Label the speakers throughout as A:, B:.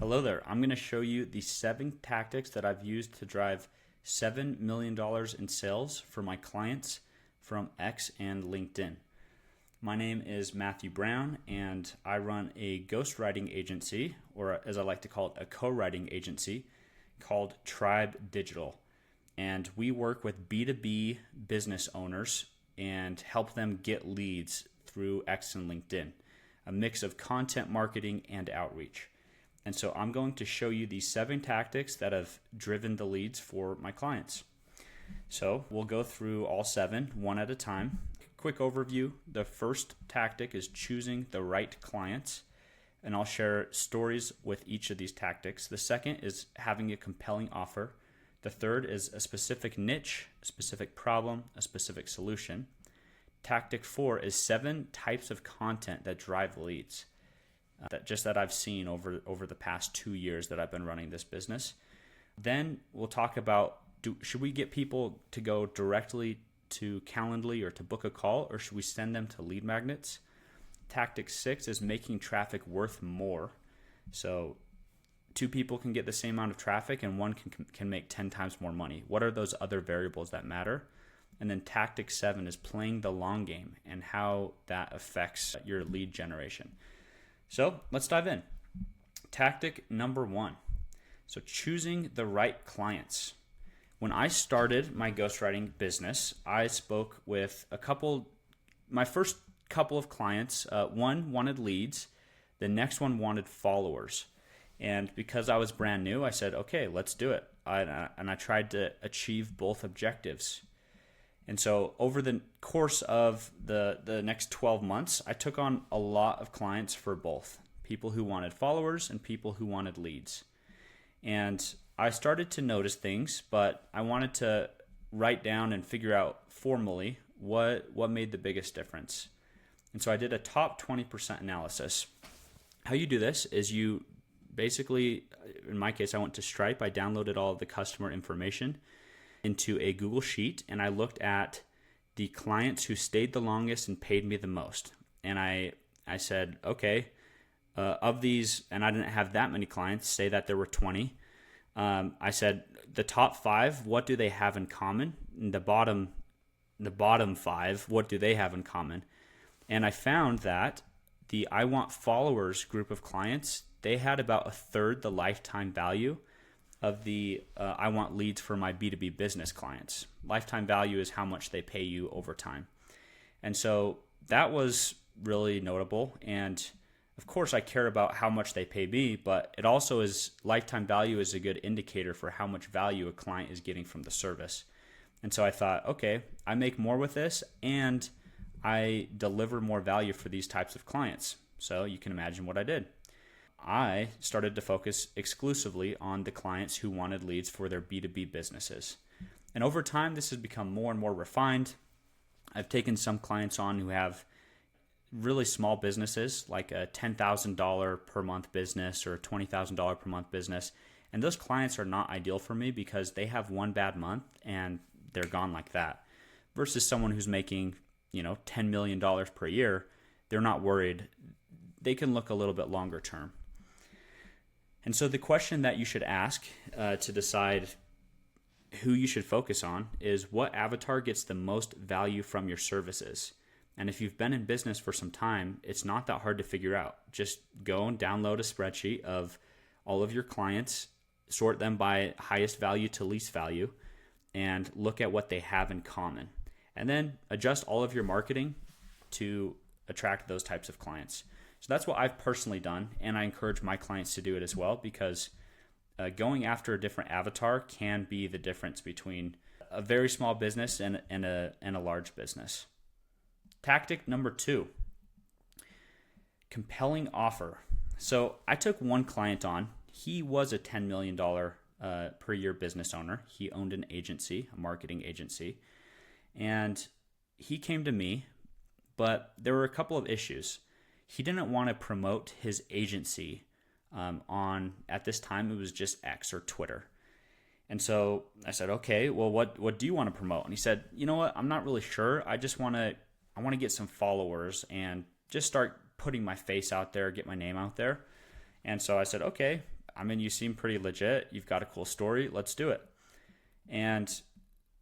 A: Hello there. I'm going to show you the 7 tactics that I've used to drive $7 million in sales for my clients from X and LinkedIn. My name is Matthew Brown, and I run a ghostwriting agency, or as I like to call it, a co-writing agency called Tribe Digital. And we work with B2B business owners and help them get leads through X and LinkedIn, a mix of content marketing and outreach. And so I'm going to show you these 7 tactics that have driven the leads for my clients. So we'll go through all 7 one at a time. Quick overview. The first tactic is choosing the right clients, and I'll share stories with each of these tactics. The second is having a compelling offer. The third is a specific niche, a specific problem, a specific solution. Tactic 4 is 7 types of content that drive leads. That I've seen over the past 2 years that I've been running this business. Then we'll talk about, should we get people to go directly to Calendly or to book a call, or should we send them to lead magnets? Tactic 6 is making traffic worth more. So 2 people can get the same amount of traffic and one can make 10 times more money. What are those other variables that matter? And then tactic 7 is playing the long game and how that affects your lead generation. So let's dive in. Tactic number 1. So choosing the right clients. When I started my ghostwriting business, I spoke with my first couple of clients. One wanted leads. The next one wanted followers. And because I was brand new, I said, okay, let's do it. And I tried to achieve both objectives. And so over the course of the next 12 months, I took on a lot of clients for both, people who wanted followers and people who wanted leads. And I started to notice things, but I wanted to write down and figure out formally what made the biggest difference. And so I did a top 20% analysis. How you do this is you basically, in my case, I went to Stripe. I downloaded all of the customer information into a Google Sheet, and I looked at the clients who stayed the longest and paid me the most. And I said, okay, of these, and I didn't have that many clients, say that there were 20. I said, the top 5, what do they have in common? And the bottom 5, what do they have in common? And I found that the I Want Followers group of clients, they had about 1/3 the lifetime value of the I Want Leads for my B2B business clients. Lifetime value is how much they pay you over time. And so that was really notable. And of course, I care about how much they pay me, but it also is, lifetime value is a good indicator for how much value a client is getting from the service. And so I thought, okay, I make more with this and I deliver more value for these types of clients. So you can imagine what I did. I started to focus exclusively on the clients who wanted leads for their B2B businesses. And over time, this has become more and more refined. I've taken some clients on who have really small businesses, like a $10,000 per month business or a $20,000 per month business. And those clients are not ideal for me because they have one bad month and they're gone like that. Versus someone who's making, $10 million per year, they're not worried. They can look a little bit longer term. And so the question that you should ask to decide who you should focus on is, what avatar gets the most value from your services? And if you've been in business for some time, it's not that hard to figure out. Just go and download a spreadsheet of all of your clients, sort them by highest value to least value, and look at what they have in common. And then adjust all of your marketing to attract those types of clients. So that's what I've personally done, and I encourage my clients to do it as well, because going after a different avatar can be the difference between a very small business and a large business. Tactic number 2, compelling offer. So I took one client on. He was a $10 million per year business owner. He owned an agency, a marketing agency, and he came to me, but there were a couple of issues. He didn't want to promote his agency at this time, it was just X or Twitter. And so I said, okay, well, what do you want to promote? And he said, you know what, I'm not really sure. I want to get some followers and just start putting my face out there, get my name out there. And so I said, okay, I mean, you seem pretty legit. You've got a cool story. Let's do it. And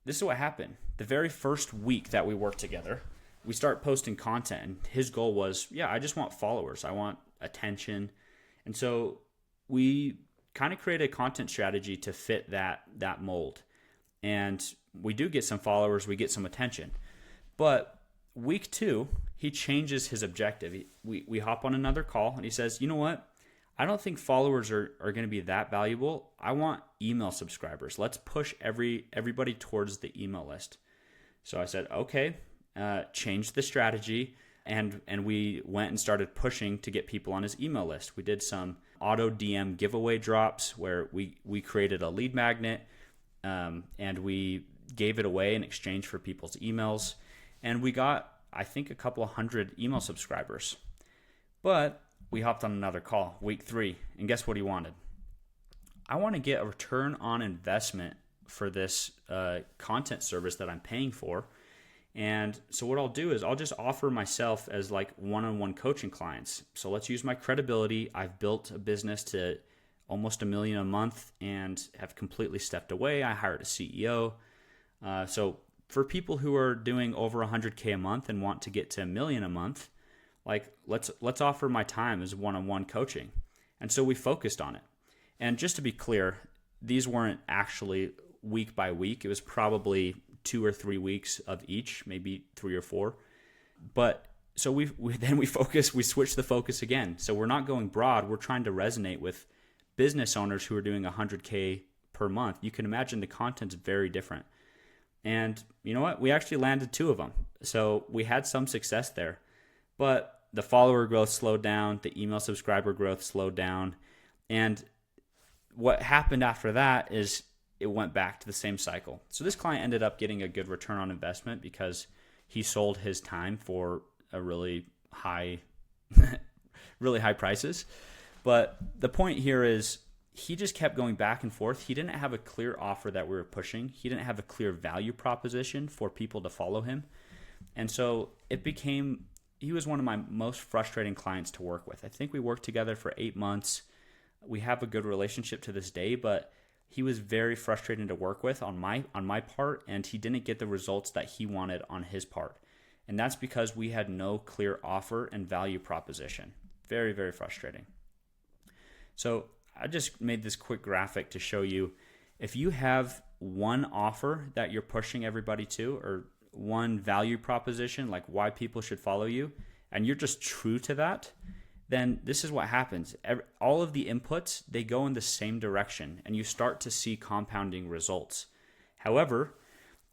A: this is what happened. The very first week that we worked together, we start posting content. And his goal was, I just want followers. I want attention. And so we kind of created a content strategy to fit that mold. And we do get some followers. We get some attention. But week 2, he changes his objective. We hop on another call and he says, you know what? I don't think followers are going to be that valuable. I want email subscribers. Let's push everybody towards the email list. So I said, okay, change the strategy. And we went and started pushing to get people on his email list. We did some auto DM giveaway drops where we created a lead magnet and we gave it away in exchange for people's emails. And we got, I think, a couple of hundred email subscribers. But we hopped on another call, week 3, and guess what he wanted? I want to get a return on investment for this content service that I'm paying for. And so what I'll do is I'll just offer myself as like one-on-one coaching clients. So let's use my credibility. I've built a business to almost $1 million a month and have completely stepped away. I hired a CEO. So for people who are doing over 100K a month and want to get to $1 million a month, like let's offer my time as one-on-one coaching. And so we focused on it. And just to be clear, these weren't actually week by week. It was probably 2 or 3 weeks of each, maybe 3 or 4. But so we switched the focus again. So we're not going broad. We're trying to resonate with business owners who are doing 100K per month. You can imagine the content's very different. And you know what? We actually landed 2 of them. So we had some success there. But the follower growth slowed down, the email subscriber growth slowed down. And what happened after that is it went back to the same cycle. So this client ended up getting a good return on investment because he sold his time for a really high prices. But the point here is he just kept going back and forth. He didn't have a clear offer that we were pushing. He didn't have a clear value proposition for people to follow him. And so he was one of my most frustrating clients to work with. I think we worked together for 8 months. We have a good relationship to this day, but he was very frustrating to work with on my part, and he didn't get the results that he wanted on his part. And that's because we had no clear offer and value proposition. Very, very frustrating. So I just made this quick graphic to show you if you have one offer that you're pushing everybody to, or one value proposition, like why people should follow you, and you're just true to that, then this is what happens. All of the inputs, they go in the same direction, and you start to see compounding results. However,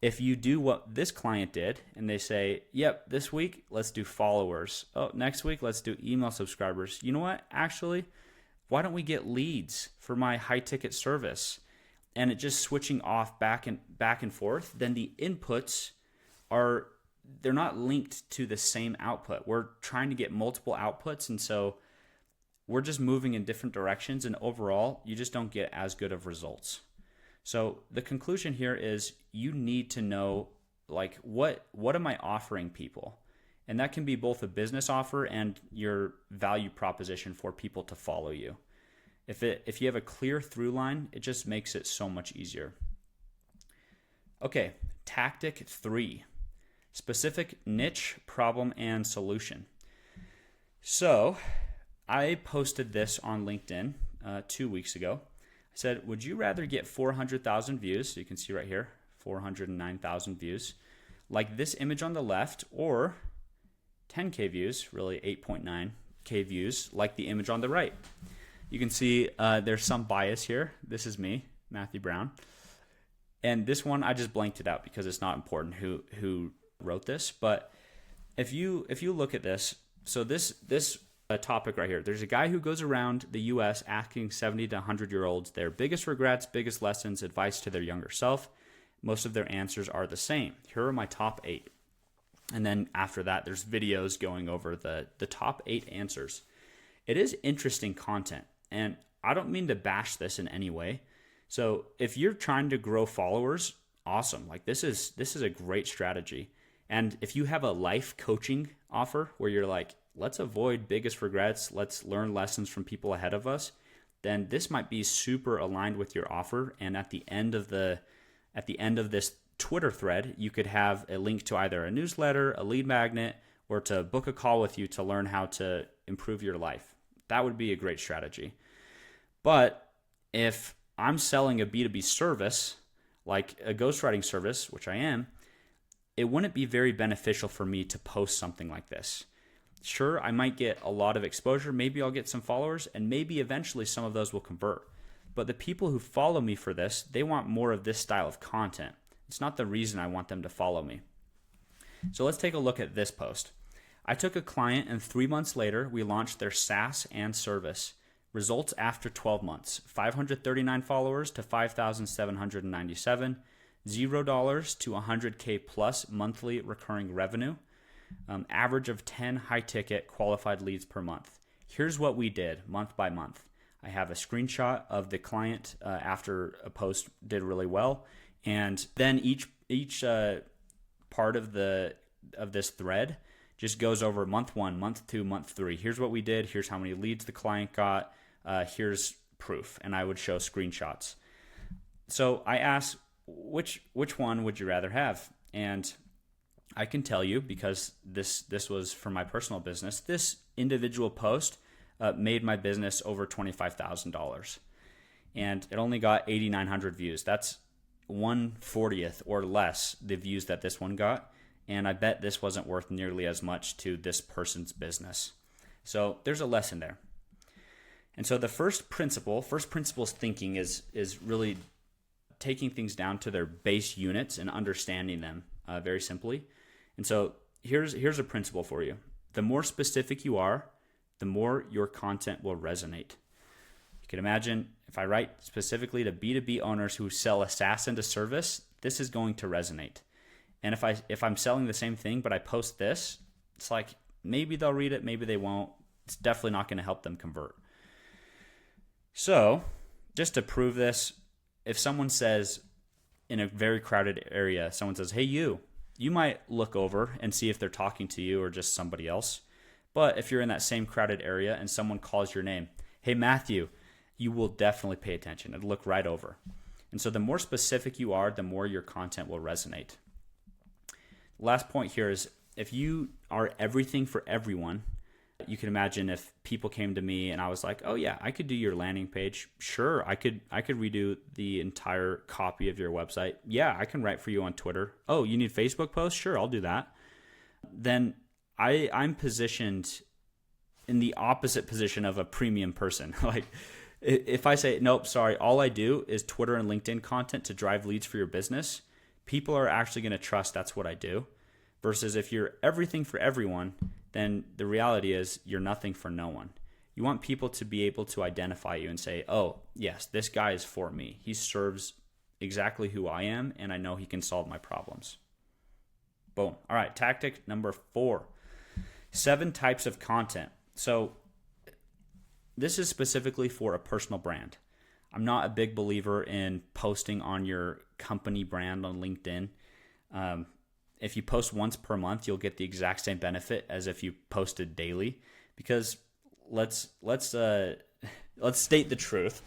A: if you do what this client did, and they say, yep, this week, let's do followers. Oh, next week, let's do email subscribers. You know what? Actually, why don't we get leads for my high-ticket service? And it just switching off back and forth, then the inputs they're not linked to the same output. We're trying to get multiple outputs, and so we're just moving in different directions, and overall, you just don't get as good of results. So the conclusion here is you need to know, like, what am I offering people? And that can be both a business offer and your value proposition for people to follow you. If you have a clear through line, it just makes it so much easier. Okay, tactic 3. Specific niche, problem, and solution. So I posted this on LinkedIn 2 weeks ago. I said, would you rather get 400,000 views? So you can see right here, 409,000 views, like this image on the left, or 10K views, really 8.9K views, like the image on the right. You can see there's some bias here. This is me, Matthew Brown. And this one, I just blanked it out because it's not important who wrote this. But if you look at this, so this topic right here, there's a guy who goes around the U.S. asking 70 to 100-year-olds their biggest regrets, biggest lessons, advice to their younger self. Most of their answers are the same. Here are my top 8. And then after that, there's videos going over the top 8 answers. It is interesting content, and I don't mean to bash this in any way. So if you're trying to grow followers, awesome. Like this is a great strategy. And if you have a life coaching offer where you're like, let's avoid biggest regrets, let's learn lessons from people ahead of us, then this might be super aligned with your offer. And at the end of this Twitter thread, you could have a link to either a newsletter, a lead magnet, or to book a call with you to learn how to improve your life. That would be a great strategy. But if I'm selling a B2B service, like a ghostwriting service, which I am, it wouldn't be very beneficial for me to post something like this. Sure, I might get a lot of exposure. Maybe I'll get some followers, and maybe eventually some of those will convert. But the people who follow me for this, they want more of this style of content. It's not the reason I want them to follow me. So let's take a look at this post. I took a client, and 3 months later, we launched their SaaS and service. Results after 12 months, 539 followers to 5,797, $0 to 100K plus monthly recurring revenue, average of 10 high-ticket qualified leads per month. Here's what we did month by month. I have a screenshot of the client after a post did really well, and then each part of this thread just goes over month 1, month 2, month 3. Here's what we did. Here's how many leads the client got. Here's proof, and I would show screenshots. So I asked, which one would you rather have? And I can tell you, because this was for my personal business, this individual post made my business over $25,000, and it only got 8,900 views. That's 1/40th or less the views that this one got, and I bet this wasn't worth nearly as much to this person's business. So there's a lesson there. And so the first principles thinking is really taking things down to their base units and understanding them very simply. And so here's a principle for you. The more specific you are, the more your content will resonate. You can imagine if I write specifically to B2B owners who sell a SaaS and a service, this is going to resonate. And if I'm selling the same thing, but I post this, it's like maybe they'll read it, maybe they won't. It's definitely not going to help them convert. So just to prove this, if someone says in a very crowded area, someone says, hey, you might look over and see if they're talking to you or just somebody else. But if you're in that same crowded area and someone calls your name, hey, Matthew, you will definitely pay attention and look right over. And so the more specific you are, the more your content will resonate. Last point here is if you are everything for everyone, you can imagine if people came to me and I was like, oh yeah, I could do your landing page. Sure, I could redo the entire copy of your website. Yeah, I can write for you on Twitter. Oh, you need Facebook posts? Sure, I'll do that. Then I'm positioned in the opposite position of a premium person. Like if I say, nope, sorry, all I do is Twitter and LinkedIn content to drive leads for your business, people are actually going to trust that's what I do. Versus if you're everything for everyone, then the reality is you're nothing for no one. You want people to be able to identify you and say, oh, yes, this guy is for me. He serves exactly who I am, and I know he can solve my problems. Boom. All right, tactic number 4, 7 types of content. So this is specifically for a personal brand. I'm not a big believer in posting on your company brand on LinkedIn. If you post once per month, you'll get the exact same benefit as if you posted daily. Because let's state the truth.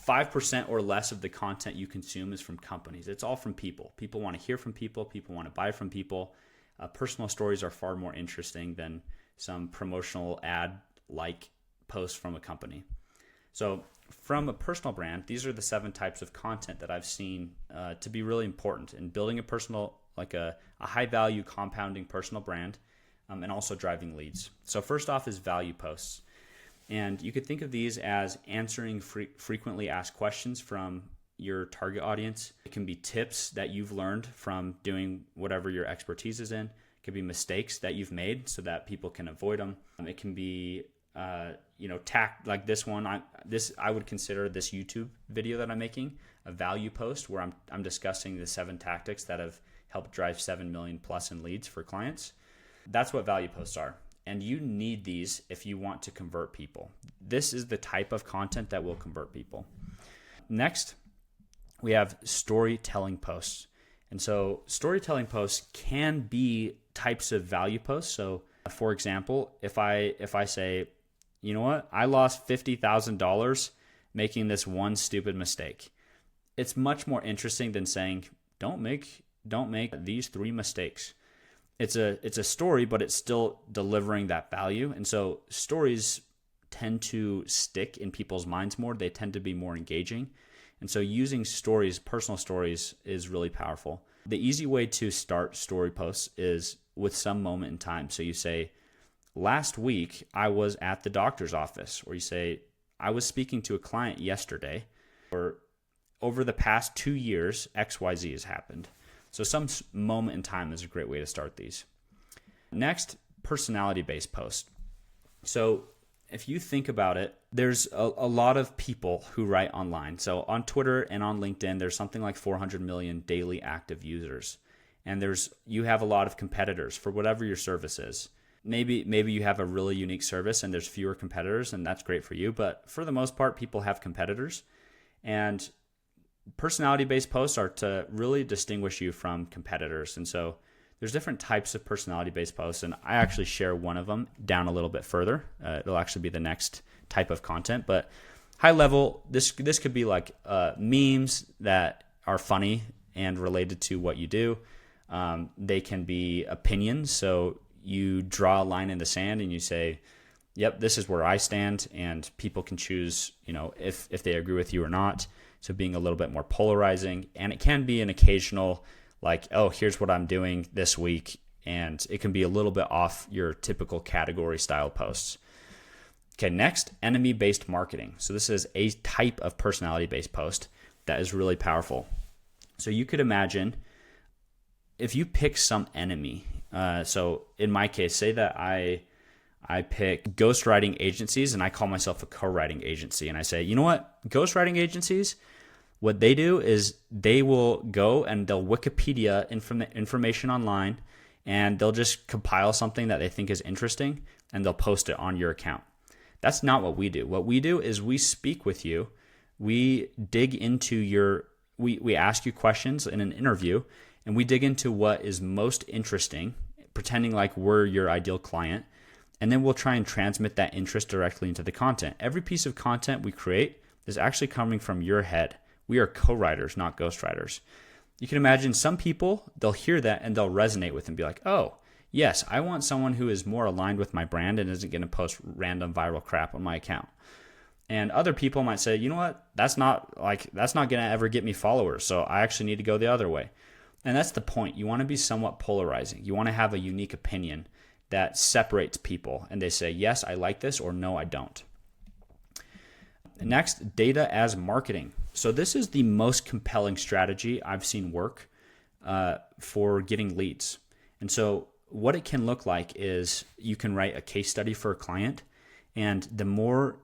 A: 5% or less of the content you consume is from companies. It's all from people. People want to hear from people. People want to buy from people. Personal stories are far more interesting than some promotional ad-like post from a company. So from a personal brand, these are the 7 types of content that I've seen to be really important in building a personal, like a high-value compounding personal brand, and also driving leads. So first off is value posts. And you could think of these as answering frequently asked questions from your target audience. It can be tips that you've learned from doing whatever your expertise is in. It could be mistakes that you've made so that people can avoid them. It can be, like this one. I would consider this YouTube video that I'm making a value post where I'm discussing the 7 tactics that have helped drive 7 million plus in leads for clients. That's what value posts are. And you need these if you want to convert people. This is the type of content that will convert people. Next, we have storytelling posts. And so storytelling posts can be types of value posts. So for example, if I say, you know what, I lost $50,000 making this one stupid mistake. It's much more interesting than saying, don't make these 3 mistakes. It's a story, but it's still delivering that value. And so stories tend to stick in people's minds more. They tend to be more engaging. And so using stories, personal stories, is really powerful. The easy way to start story posts is with some moment in time. So you say, last week I was at the doctor's office, or you say, I was speaking to a client yesterday, or over the past 2 years, XYZ has happened. So some moment in time is a great way to start these. Next, personality-based posts. So if you think about it, there's a lot of people who write online. So on Twitter and on LinkedIn, there's something like 400 million daily active users. And you have a lot of competitors for whatever your service is. Maybe you have a really unique service and there's fewer competitors, and that's great for you. But for the most part, people have competitors. And personality-based posts are to really distinguish you from competitors. And so there's different types of personality-based posts, and I actually share one of them down a little bit further. It'll actually be the next type of content. But high level, this could be like memes that are funny and related to what you do. They can be opinions. So you draw a line in the sand and you say, yep, this is where I stand, and people can choose, if they agree with you or not. So being a little bit more polarizing, and it can be an occasional like, oh, here's what I'm doing this week, and it can be a little bit off your typical category style posts. Okay, next, enemy-based marketing. So this is a type of personality-based post that is really powerful. So you could imagine if you pick some enemy. So in my case, say that I pick ghostwriting agencies, and I call myself a co-writing agency. And I say, you know what? Ghostwriting agencies, what they do is they will go and they'll Wikipedia information online, and they'll just compile something that they think is interesting, and they'll post it on your account. That's not what we do. What we do is we speak with you. We dig into we ask you questions in an interview, and we dig into what is most interesting, pretending like we're your ideal client. And then we'll try and transmit that interest directly into the content. Every piece of content we create is actually coming from your head. We are co-writers, not ghostwriters. You can imagine some people, they'll hear that and they'll resonate with and be like, oh, yes, I want someone who is more aligned with my brand and isn't going to post random viral crap on my account. And other people might say, you know what, that's not going to ever get me followers, so I actually need to go the other way. And that's the point. You want to be somewhat polarizing. You want to have a unique opinion that separates people, and they say, yes, I like this, or no, I don't. Next, data as marketing. So this is the most compelling strategy I've seen work for getting leads. And so what it can look like is you can write a case study for a client, and the more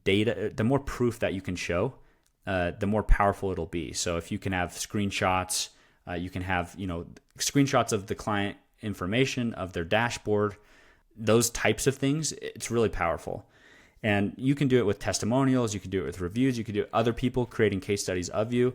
A: data, the more proof that you can show, the more powerful it'll be. So if you can have screenshots, you can have screenshots of the client information, of their dashboard, those types of things, it's really powerful. And you can do it with testimonials, you can do it with reviews, you can do it with other people creating case studies of you.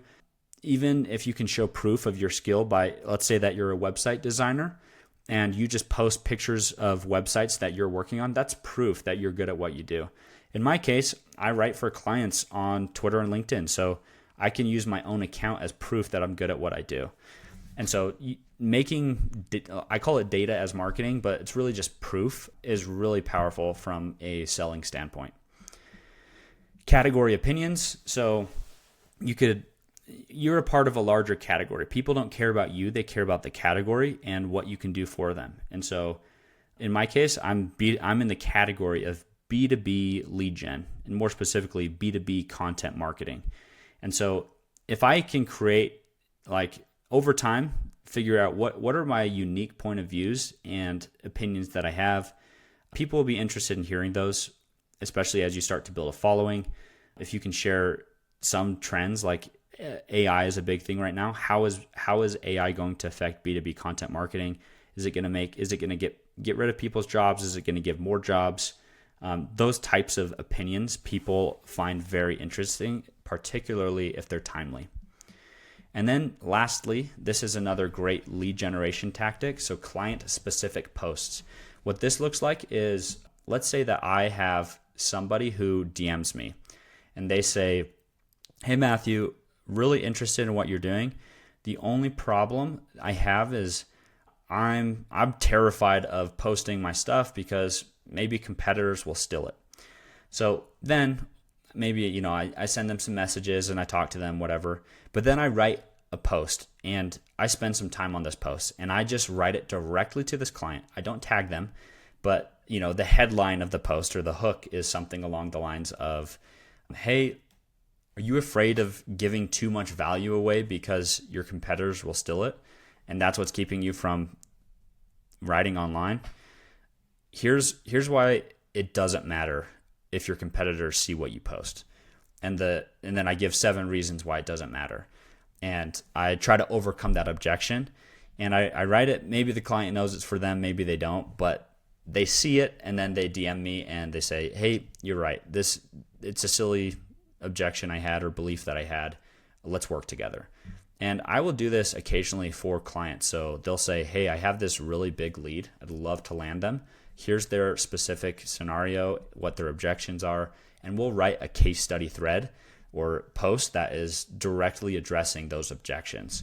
A: Even if you can show proof of your skill by, let's say that you're a website designer and you just post pictures of websites that you're working on, that's proof that you're good at what you do. In my case, I write for clients on Twitter and LinkedIn, so I can use my own account as proof that I'm good at what I do. And so I call it data as marketing, but it's really just proof, is really powerful from a selling standpoint. Category opinions. So you're a part of a larger category. People don't care about you. They care about the category and what you can do for them. And so in my case, I'm in the category of B2B lead gen, and more specifically, B2B content marketing. And so if I can create, over time, figure out what are my unique point of views and opinions that I have, people will be interested in hearing those, especially as you start to build a following. If you can share some trends, like AI is a big thing right now. How is AI going to affect B2B content marketing? Is it going to get rid of people's jobs? Is it going to give more jobs? Those types of opinions people find very interesting, particularly if they're timely. And then lastly, this is another great lead generation tactic. So client-specific posts. What this looks like is, let's say that I have somebody who DMs me, and they say, "Hey Matthew, really interested in what you're doing. The only problem I have is I'm terrified of posting my stuff because maybe competitors will steal it." So then maybe, I send them some messages and I talk to them, whatever. But then I write a post and I spend some time on this post and I just write it directly to this client. I don't tag them, but the headline of the post or the hook is something along the lines of, "Hey, are you afraid of giving too much value away because your competitors will steal it? And that's what's keeping you from writing online? Here's why it doesn't matter if your competitors see what you post." And then I give 7 reasons why it doesn't matter. And I try to overcome that objection. And I write it. Maybe the client knows it's for them, maybe they don't, but they see it and then they DM me and they say, "Hey, you're right. It's a silly objection I had or belief that I had. Let's work together." And I will do this occasionally for clients. So they'll say, "Hey, I have this really big lead. I'd love to land them. Here's their specific scenario, what their objections are." And we'll write a case study thread or post that is directly addressing those objections.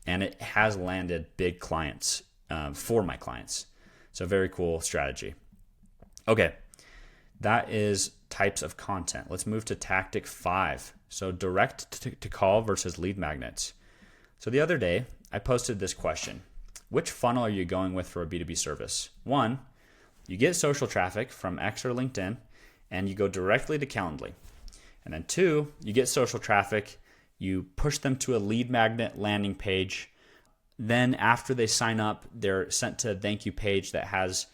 A: And it has landed big clients for my clients. So very cool strategy. Okay, that is types of content. Let's move to tactic 5. So direct to call versus lead magnets. So the other day, I posted this question: which funnel are you going with for a B2B service? 1, you get social traffic from X or LinkedIn, and you go directly to Calendly. And then 2, you get social traffic, you push them to a lead magnet landing page. Then after they sign up, they're sent to a thank you page that has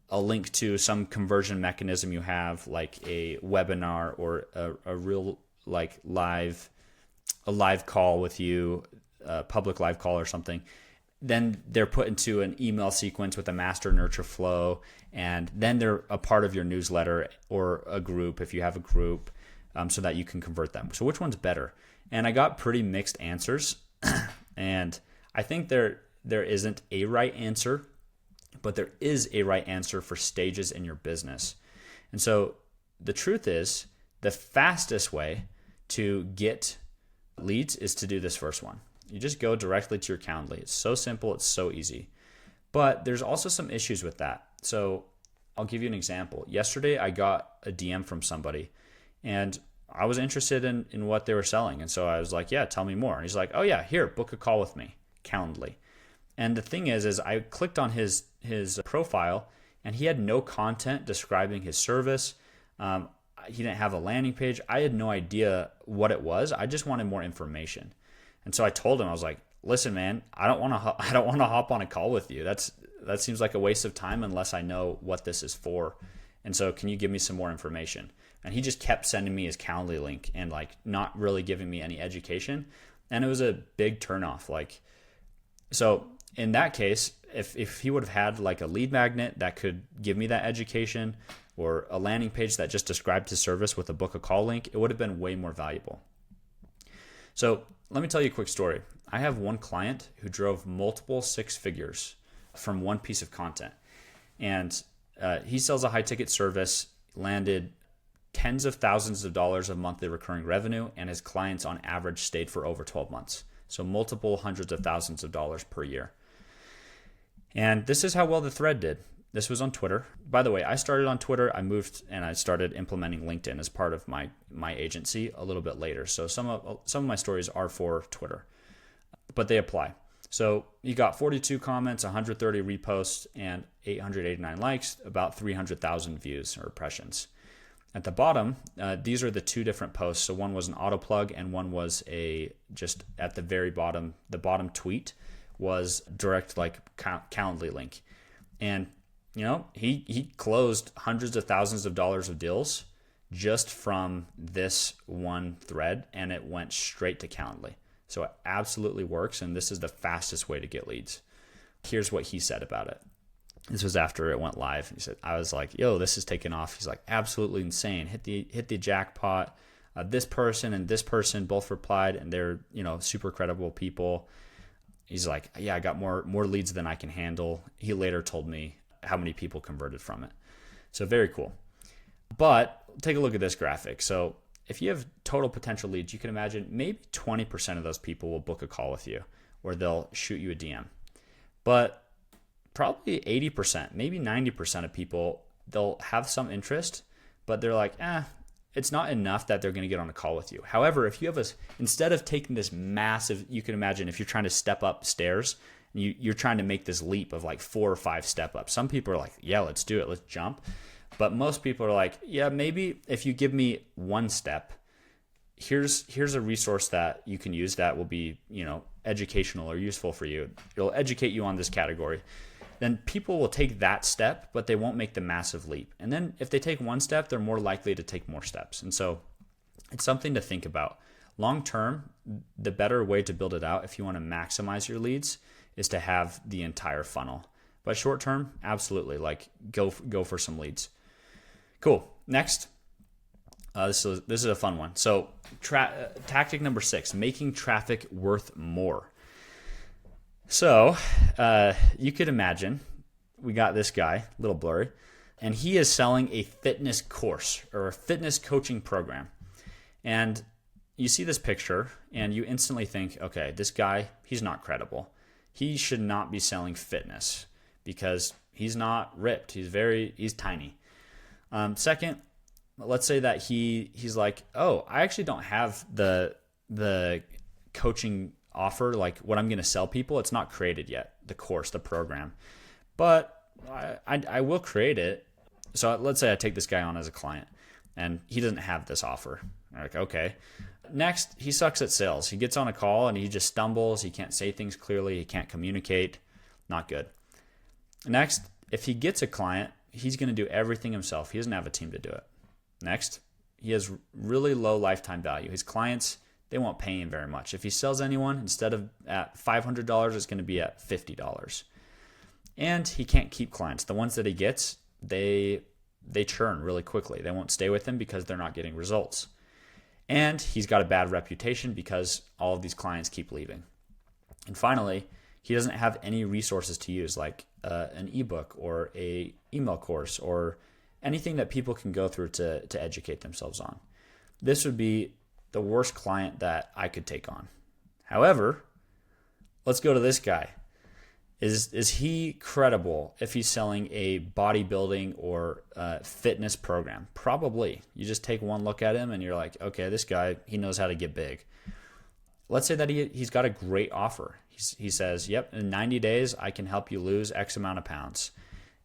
A: a link to some conversion mechanism you have, like a webinar or a real live call with you, a public live call or something. Then they're put into an email sequence with a master nurture flow, and then they're a part of your newsletter or a group if you have a group, so that you can convert them. So which one's better? And I got pretty mixed answers, and I think there isn't a right answer, but there is a right answer for stages in your business. And so the truth is, the fastest way to get leads is to do this first one. You just go directly to your Calendly. It's so simple, it's so easy. But there's also some issues with that. So I'll give you an example. Yesterday, I got a DM from somebody, and I was interested in what they were selling. And so I was like, "Yeah, tell me more." And he's like, "Oh yeah, here, book a call with me, Calendly." And the thing is I clicked on his profile, and he had no content describing his service. He didn't have a landing page. I had no idea what it was. I just wanted more information. And so I told him, I was like, "Listen, man, I don't want to hop on a call with you. That seems like a waste of time unless I know what this is for. And so can you give me some more information?" And he just kept sending me his Calendly link and not really giving me any education. And it was a big turnoff. So in that case, if he would have had a lead magnet that could give me that education, or a landing page that just described his service with a book a call link, it would have been way more valuable. So let me tell you a quick story. I have one client who drove multiple 6 figures from one piece of content. And he sells a high ticket service, landed tens of thousands of dollars of monthly recurring revenue, and his clients on average stayed for over 12 months. So multiple hundreds of thousands of dollars per year. And this is how well the thread did. This was on Twitter. By the way, I started on Twitter. I moved and I started implementing LinkedIn as part of my agency a little bit later. So some of my stories are for Twitter, but they apply. So you got 42 comments, 130 reposts, and 889 likes, about 300,000 views or impressions. At the bottom, these are the 2 different posts. So one was an auto plug, and one was just at the very bottom, the bottom tweet was direct Calendly link. And he closed hundreds of thousands of dollars of deals just from this one thread, and it went straight to Calendly. So it absolutely works, and this is the fastest way to get leads. Here's what he said about it. This was after it went live. He said, I was like, "Yo, this is taking off." He's like, "Absolutely insane. Hit the jackpot." This person and this person both replied, and they're super credible people. He's like, "Yeah, I got more leads than I can handle." He later told me how many people converted from it. So very cool. But take a look at this graphic. So if you have total potential leads, you can imagine maybe 20% of those people will book a call with you or they'll shoot you a DM. But probably 80%, maybe 90% of people, they'll have some interest, but they're like, it's not enough that they're going to get on a call with you. However, if you have instead of taking this massive, you can imagine if you're trying to step up stairs, you're trying to make this leap of like 4 or 5 step ups. Some people are like, yeah, let's do it. Let's jump. But most people are like, yeah, maybe if you give me 1 step, here's a resource that you can use that will be, educational or useful for you. It'll educate you on this category. Then people will take that step, but they won't make the massive leap. And then if they take 1 step, they're more likely to take more steps. And so it's something to think about. Long term, the better way to build it out, if you want to maximize your leads, is to have the entire funnel. But short term, absolutely, like go for some leads. Cool. Next, this is a fun one. So tactic number 6, making traffic worth more. So you could imagine we got this guy, a little blurry, and he is selling a fitness course or a fitness coaching program. And you see this picture and you instantly think, okay, this guy, he's not credible. He should not be selling fitness because he's not ripped. He's tiny. Second, let's say that he's like, oh, I actually don't have the coaching offer, like what I'm going to sell people. It's not created yet, the course, the program, but I will create it. So let's say I take this guy on as a client and he doesn't have this offer. I'm like, okay. Next, he sucks at sales. He gets on a call and he just stumbles. He can't say things clearly. He can't communicate. Not good. Next, if he gets a client, he's going to do everything himself. He doesn't have a team to do it. Next, he has really low lifetime value. His clients, they won't pay him very much. If he sells anyone, instead of at $500, it's going to be at $50. And he can't keep clients. The ones that he gets, they churn really quickly. They won't stay with him because they're not getting results. And he's got a bad reputation because all of these clients keep leaving. And finally, he doesn't have any resources to use, like an ebook or a email course or anything that people can go through to educate themselves on. This would be the worst client that I could take on. However, let's go to this guy. Is he credible if he's selling a bodybuilding or fitness program? Probably. You just take one look at him and you're like, okay, this guy, he knows how to get big. Let's say that he's got a great offer. He says, yep, in 90 days, I can help you lose X amount of pounds.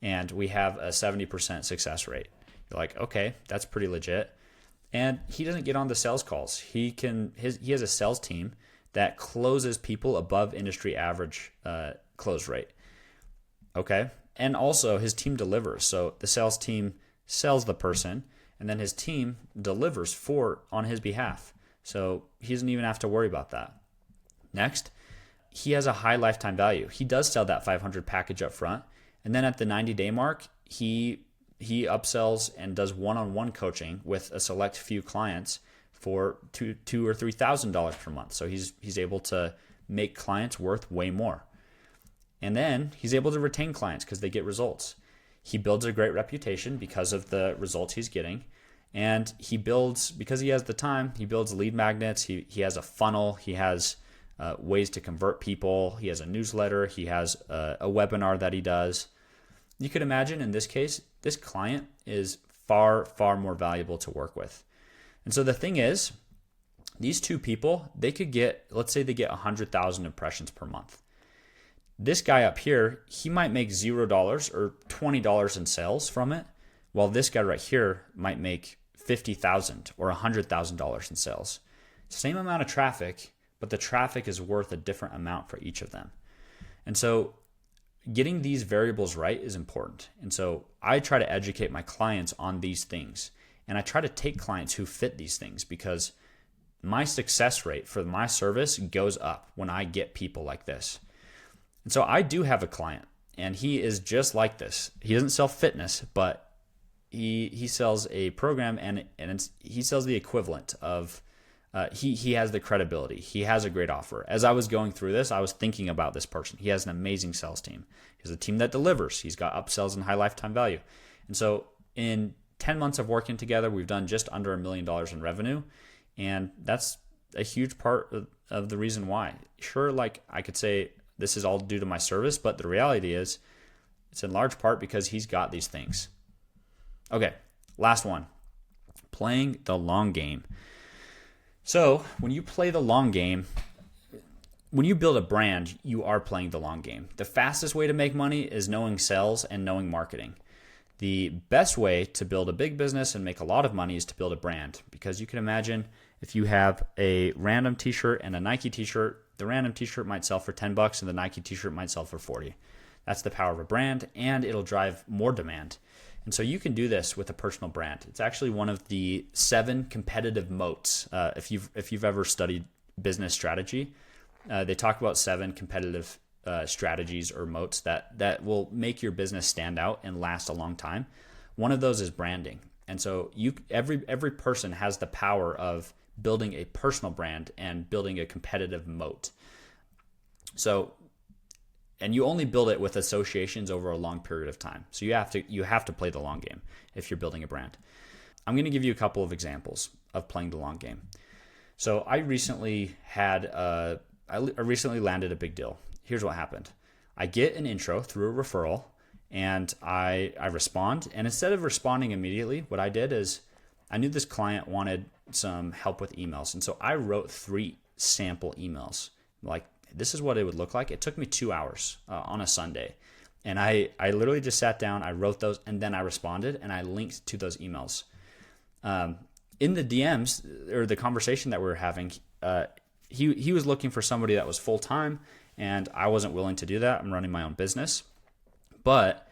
A: And we have a 70% success rate. You're like, okay, that's pretty legit. And he doesn't get on the sales calls. He has a sales team that closes people above industry average close rate. Okay. And also his team delivers. So the sales team sells the person and then his team delivers on his behalf. So he doesn't even have to worry about that. Next, he has a high lifetime value. He does sell that 500 package up front. And then at the 90-day mark, he upsells and does one-on-one coaching with a select few clients for $2,000 or $3,000 per month. So he's able to make clients worth way more. And then he's able to retain clients because they get results. He builds a great reputation because of the results he's getting. And he builds, because he has the time, he builds lead magnets. He has a funnel. He has ways to convert people. He has a newsletter. He has a webinar that he does. You could imagine in this case, this client is far, far more valuable to work with. And so the thing is, these two people, they could get, let's say they get 100,000 impressions per month. This guy up here, he might make $0 or $20 in sales from it, while this guy right here might make $50,000 or $100,000 in sales. Same amount of traffic, but the traffic is worth a different amount for each of them. And so getting these variables right is important. And so I try to educate my clients on these things. And I try to take clients who fit these things because my success rate for my service goes up when I get people like this. And so I do have a client and he is just like this. He doesn't sell fitness, but he sells a program and he sells the equivalent of he has the credibility. He has a great offer. As I was going through this, I was thinking about this person. He has an amazing sales team. He has a team that delivers. He's got upsells and high lifetime value. And so in 10 months of working together, we've done just under $1 million in revenue. And that's a huge part of the reason why. Sure, like I could say this is all due to my service, but the reality is it's in large part because he's got these things. Okay, last one, playing the long game. So when you play the long game, when you build a brand, you are playing the long game. The fastest way to make money is knowing sales and knowing marketing. The best way to build a big business and make a lot of money is to build a brand, because you can imagine if you have a random t-shirt and a Nike t-shirt, the random t-shirt might sell for $10 and the Nike t-shirt might sell for $40. That's the power of a brand, and it'll drive more demand. And so you can do this with a personal brand. It's actually one of the 7 competitive moats. If you've ever studied business strategy, they talk about 7 competitive strategies or moats that will make your business stand out and last a long time. One of those is branding. And so every person has the power of building a personal brand and building a competitive moat. So, and you only build it with associations over a long period of time. So you have to play the long game if you're building a brand. I'm going to give you a couple of examples of playing the long game. So I recently landed a big deal. Here's what happened. I get an intro through a referral, and I respond. And instead of responding immediately, what I did is I knew this client wanted some help with emails. And so I wrote 3 sample emails. Like, this is what it would look like. It took me 2 hours on a Sunday. And I literally just sat down, I wrote those, and then I responded, and I linked to those emails. In the DMs, or the conversation that we were having, he was looking for somebody that was full-time, and I wasn't willing to do that. I'm running my own business. But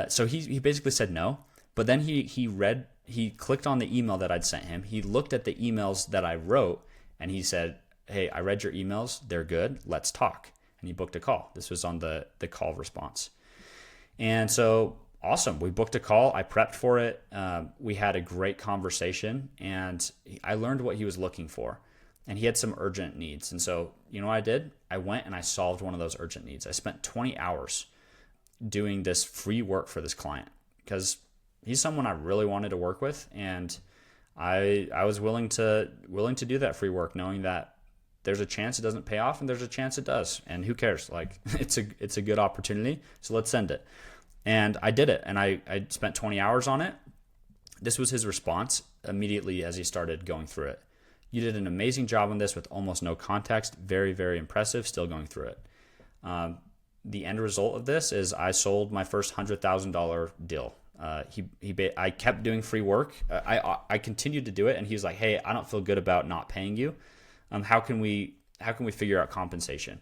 A: so he basically said no. But then he clicked on the email that I'd sent him. He looked at the emails that I wrote, and he said, "Hey, I read your emails. They're good. Let's talk." And he booked a call. This was on the call response. And so, awesome. We booked a call. I prepped for it. We had a great conversation, and I learned what he was looking for. And he had some urgent needs. And so, you know what I did? I went and I solved one of those urgent needs. I spent 20 hours doing this free work for this client because he's someone I really wanted to work with. And I was willing to do that free work, knowing that there's a chance it doesn't pay off and there's a chance it does. And who cares? Like, it's a good opportunity. So let's send it. And I did it. And I spent 20 hours on it. This was his response immediately as he started going through it. "You did an amazing job on this with almost no context. Very, very impressive. Still going through it." The end result of this is I sold my first $100,000 deal. I kept doing free work. I continued to do it, and he was like, "Hey, I don't feel good about not paying you. How can we figure out compensation?"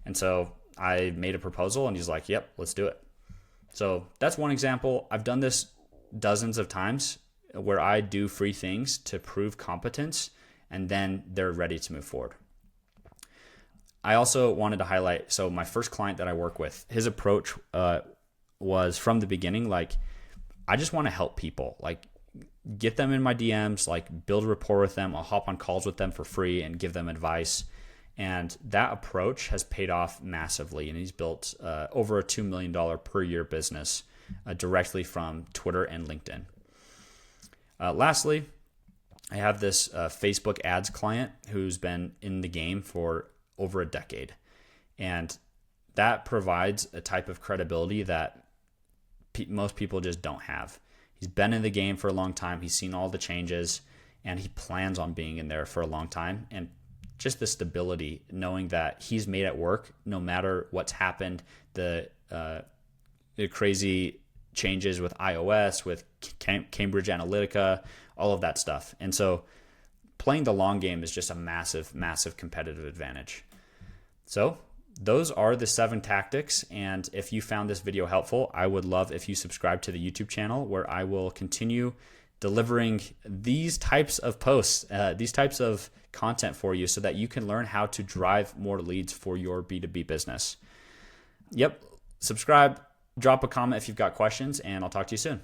A: And so I made a proposal, and he's like, "Yep, let's do it." So that's one example. I've done this dozens of times where I do free things to prove competence, and then they're ready to move forward. I also wanted to highlight, so my first client that I work with, his approach was from the beginning, like, I just want to help people, like get them in my DMs, like build rapport with them. I'll hop on calls with them for free and give them advice. And that approach has paid off massively. And he's built over a $2 million per year business directly from Twitter and LinkedIn. Lastly, I have this Facebook ads client who's been in the game for over a decade. And that provides a type of credibility that most people just don't have. He's been in the game for a long time. He's seen all the changes, and he plans on being in there for a long time. And just the stability, knowing that he's made it work no matter what's happened, the crazy changes with iOS, with Cambridge Analytica, all of that stuff. And so playing the long game is just a massive, massive competitive advantage. So those are the 7 tactics. And if you found this video helpful, I would love if you subscribe to the YouTube channel, where I will continue delivering these types of posts, these types of content for you so that you can learn how to drive more leads for your B2B business. Yep. Subscribe, drop a comment if you've got questions, and I'll talk to you soon.